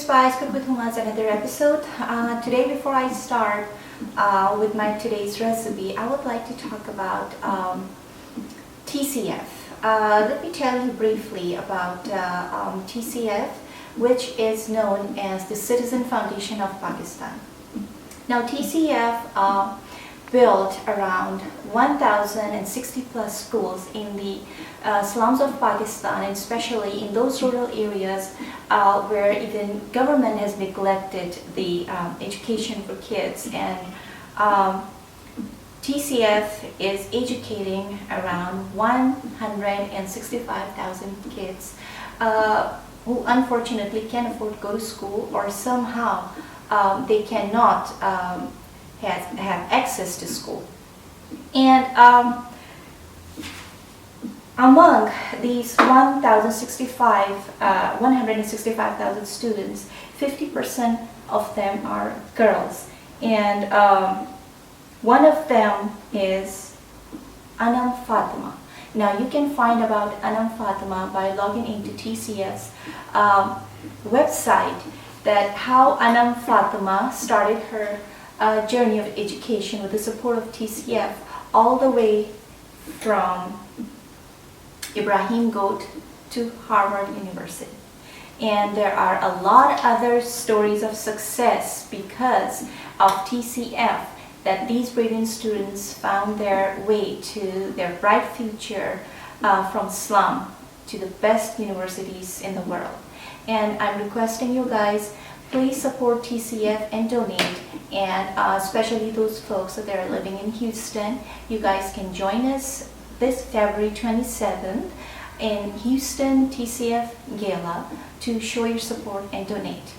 Spice Cook with Huma's another episode. Today, before I start with my today's recipe, I would like to talk about TCF. Let me tell you briefly about TCF, which is known as the Citizen Foundation of Pakistan. Now, TCF built around 1,060 plus schools in the slums of Pakistan, and especially in those rural areas where even government has neglected the education for kids. And TCF is educating around 165,000 kids who unfortunately can't afford to go to school, or somehow they cannot have access to school. And among these 165,000 students, 50% of them are girls, and one of them is Anam Fatima. Now you can find about Anam Fatima by logging into TCS website, that how Anam Fatima started her journey of education with the support of TCF, all the way from Ibrahim Goat to Harvard University. And there are a lot of other stories of success because of TCF, that these brilliant students found their way to their bright future from slum to the best universities in the world. And I'm requesting you guys, please support TCF and donate, and especially those folks that are living in Houston. You guys can join us this February 27th in Houston TCF Gala to show your support and donate.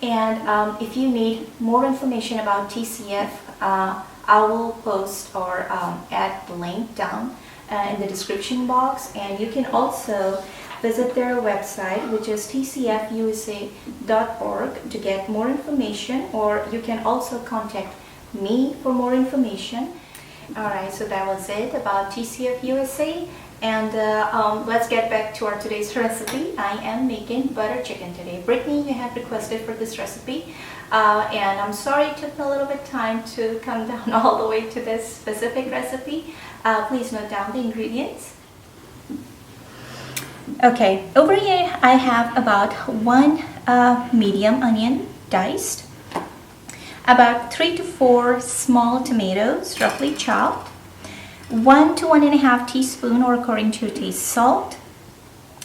And if you need more information about TCF, I will post or add the link down in the description box, and you can also visit their website, which is tcfusa.org, to get more information, or you can also contact me for more information. Alright, so that was it about TCF USA, and let's get back to our today's recipe. I am making butter chicken today. Brittany, you had requested for this recipe, and I'm sorry it took me a little bit time to come down all the way to this specific recipe. Please note down the ingredients. Okay, over here I have about one medium onion diced, about 3 to 4 small tomatoes roughly chopped, 1 to 1.5 teaspoon, or according to your taste, salt,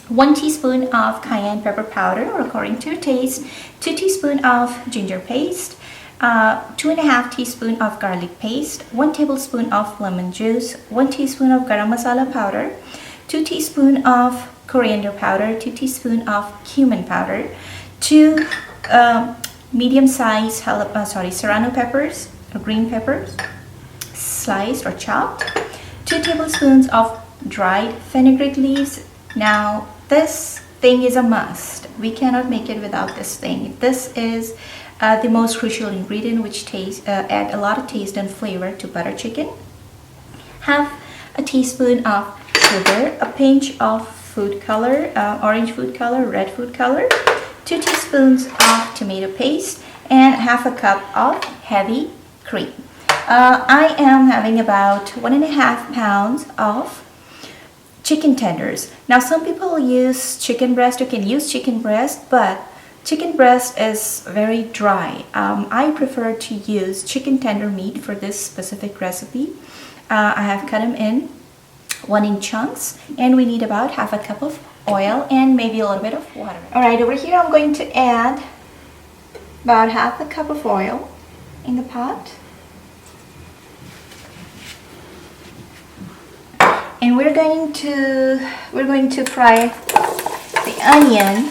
1 teaspoon of cayenne pepper powder, or according to your taste, 2 teaspoon of ginger paste, 2.5 teaspoon of garlic paste, 1 tablespoon of lemon juice, 1 teaspoon of garam masala powder, 2 teaspoon of coriander powder, 2 teaspoon of cumin powder, 2 medium-sized serrano peppers or green peppers, sliced or chopped, 2 tablespoons of dried fenugreek leaves. Now this thing is a must. We cannot make it without this thing. This is the most crucial ingredient, which add a lot of taste and flavor to butter chicken. Half a teaspoon of sugar, a pinch of food color, orange food color, red food color, 2 teaspoons of tomato paste, and half a cup of heavy cream. I am having about 1.5 pounds of chicken tenders. Now some people use chicken breast. You can use chicken breast, but chicken breast is very dry. I prefer to use chicken tender meat for this specific recipe. I have cut them in 1 in chunks, and we need about half a cup of oil and maybe a little bit of water. Alright, over here I'm going to add about half a cup of oil in the pot, and we're going to fry the onion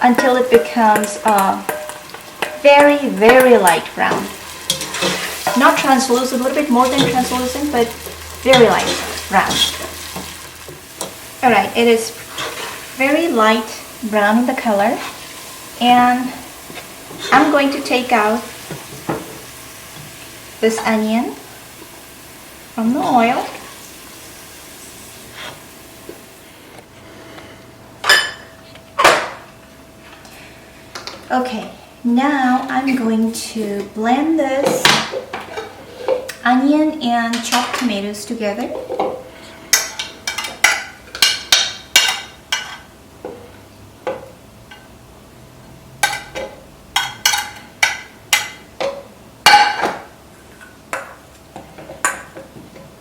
until it becomes very, very light brown. Not translucent, a little bit more than translucent, but very light brown. Alright, it is very light brown in the color, and I'm going to take out this onion from the oil. Okay, now I'm going to blend this onion and chopped tomatoes together.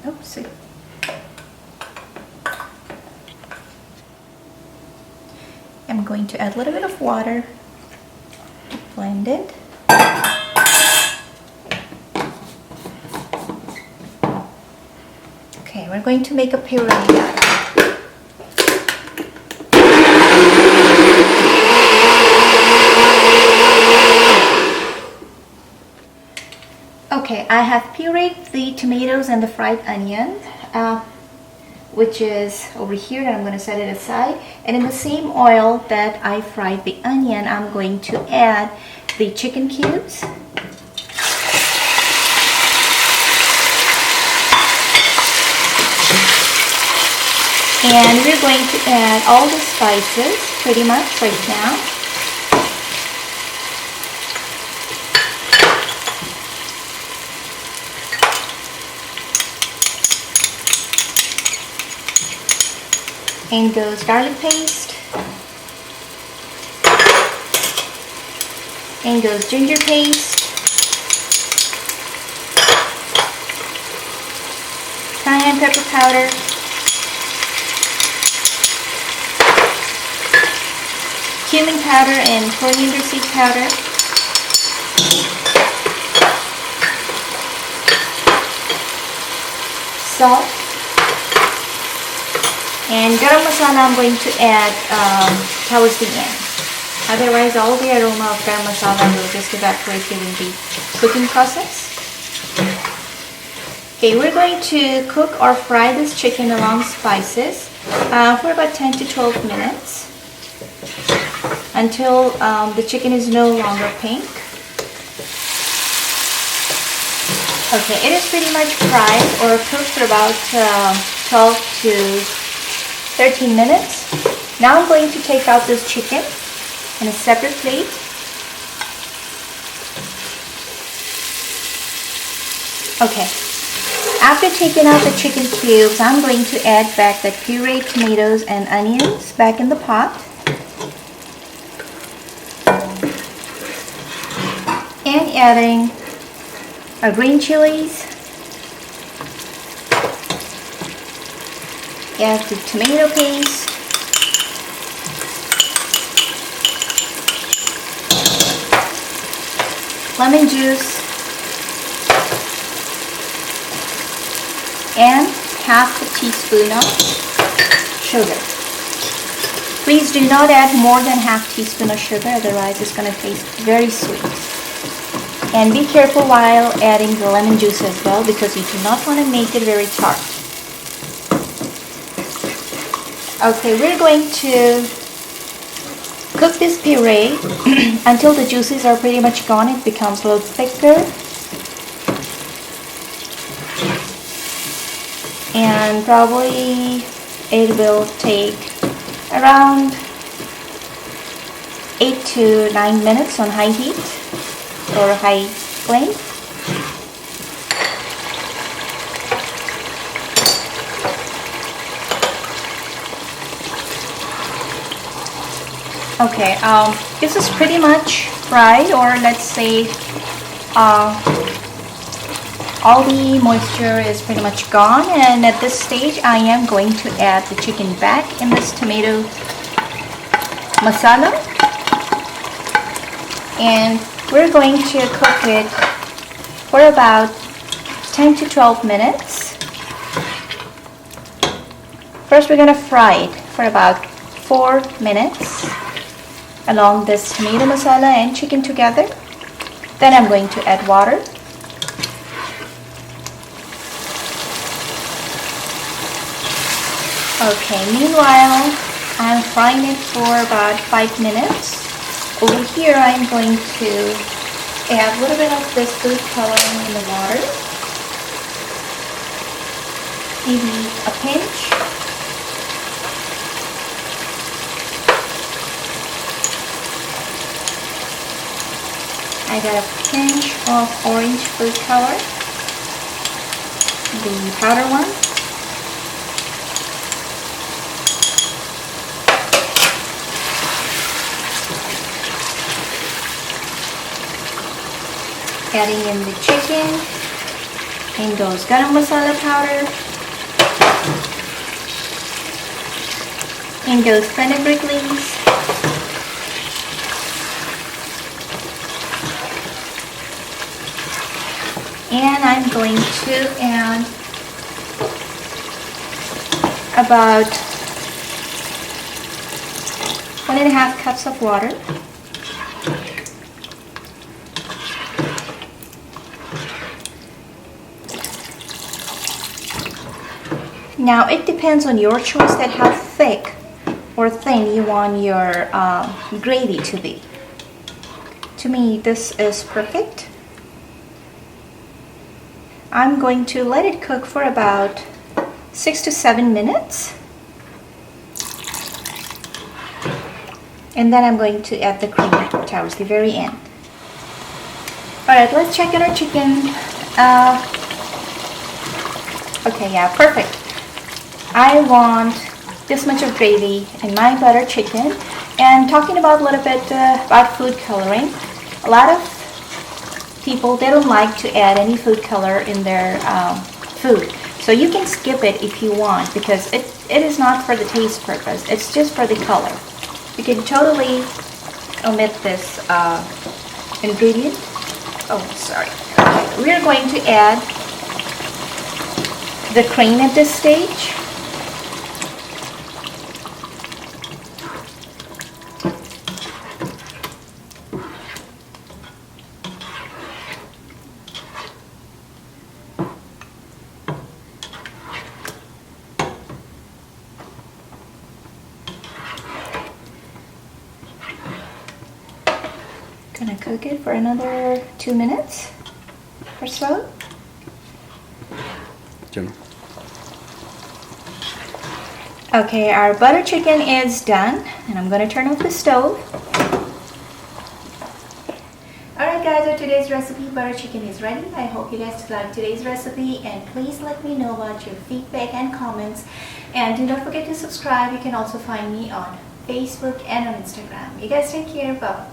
Oops. I'm going to add a little bit of water to blend it. Okay, we're going to make a puree now. Okay, I have pureed the tomatoes and the fried onion, which is over here, and I'm going to set it aside. And in the same oil that I fried the onion, I'm going to add the chicken cubes. And we're going to add all the spices pretty much right now. In goes garlic paste. In goes ginger paste. Cayenne pepper powder. Cumin powder and coriander seed powder. Salt. And garam masala I'm going to add towards the end. Otherwise, all the aroma of garam masala will just evaporate during the cooking process. Okay, we're going to cook or fry this chicken along spices for about 10 to 12 minutes until the chicken is no longer pink. Okay, it is pretty much fried or cooked for about 12 to 13 minutes. Now I'm going to take out this chicken in a separate plate. Okay, after taking out the chicken cubes, I'm going to add back the pureed tomatoes and onions back in the pot. And adding our green chilies. Add the tomato paste. Lemon juice. And half a teaspoon of sugar. Please do not add more than half teaspoon of sugar, otherwise it's going to taste very sweet. And be careful while adding the lemon juice as well, because you do not want to make it very tart. Okay, we're going to cook this puree until the juices are pretty much gone. It becomes a little thicker. And probably it will take around 8 to 9 minutes on high heat or high flame. Okay, this is pretty much fried, or let's say all the moisture is pretty much gone, and at this stage I am going to add the chicken back in this tomato masala, and we're going to cook it for about 10 to 12 minutes. First we're going to fry it for about 4 minutes along this tomato masala and chicken together. Then I'm going to add water. Okay, meanwhile I'm frying it for about 5 minutes. Over here I'm going to add a little bit of this food coloring in the water. Maybe a pinch. I got a pinch of orange food color, the powder one. Adding in the chicken, and goes garam masala powder, and goes fenugreek leaves, and I'm going to add about 1.5 cups of water. Now it depends on your choice that how thick or thin you want your gravy to be. To me, this is perfect. I'm going to let it cook for about 6 to 7 minutes. And then I'm going to add the cream towards the very end. Alright, let's check on our chicken. Okay, yeah, perfect. I want this much of gravy in my butter chicken. And talking about a little bit about food coloring, a lot of people, they don't like to add any food color in their food. So you can skip it if you want, because it is not for the taste purpose, it's just for the color. You can totally omit this ingredient. Oh, sorry. Okay. We are going to add the cream at this stage. Gonna cook it for another 2 minutes or so. Jim. Okay, our butter chicken is done, and I'm gonna turn off the stove. Alright guys, so today's recipe, butter chicken, is ready. I hope you guys liked today's recipe, and please let me know about your feedback and comments. And do not forget to subscribe. You can also find me on Facebook and on Instagram. You guys take care. Bye.